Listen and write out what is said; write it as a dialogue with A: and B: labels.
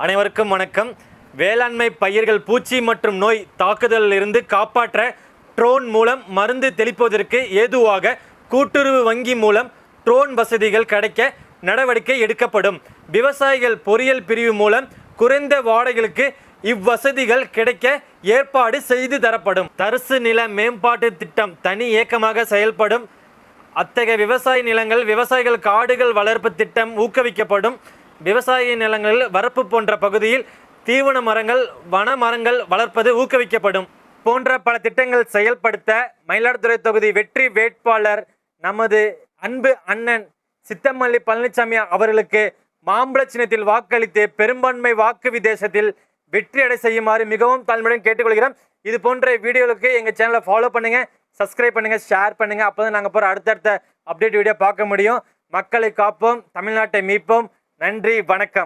A: அனைவருக்கும் வணக்கம். வேளாண்மை பயிர்கள் பூச்சி மற்றும் நோய் தாக்குதலில் இருந்து காப்பாற்ற ட்ரோன் மூலம் மருந்து தெளிப்பதற்கு ஏதுவாக கூட்டுறவு வங்கி மூலம் ட்ரோன் வசதிகள் கிடைக்க நடவடிக்கை எடுக்கப்படும். விவசாயிகள் பொறியியல் பிரிவு மூலம் குறைந்த வாடகைகளுக்கு இவ்வசதிகள் கிடைக்க ஏற்பாடு செய்து தரப்படும். தரிசு நில மேம்பாட்டு திட்டம் தனி இயக்கமாக செயல்படும். அத்தகைய விவசாய நிலங்கள் விவசாயிகள் காடுகள் வளர்ப்பு திட்டம் ஊக்குவிக்கப்படும். விவசாய நிலங்களில் வரப்பு போன்ற பகுதியில் தீவன மரங்கள் வன மரங்கள் வளர்ப்பது ஊக்குவிக்கப்படும். போன்ற பல திட்டங்கள் செயல்படுத்த மயிலாடுதுறை தொகுதி வெற்றி வேட்பாளர் நமது அன்பு அண்ணன் சித்தமல்லி பழனிசாமி அவர்களுக்கு மாம்பழ சின்னத்தில் வாக்களித்து பெரும்பான்மை வாக்கு வித்தியாசத்தில் வெற்றியடை செய்யுமாறு மிகவும் தாழ்மையுடன் கேட்டுக்கொள்கிறோம். இது போன்ற வீடியோவுக்கு எங்கள் சேனலை ஃபாலோ பண்ணுங்கள், சப்ஸ்கிரைப் பண்ணுங்கள், ஷேர் பண்ணுங்கள். அப்போ தான் நாங்கள் போகிற அடுத்தடுத்த அப்டேட் வீடியோ பார்க்க முடியும். மக்களை காப்போம், தமிழ்நாட்டை மீட்போம். நன்றி, வணக்கம்.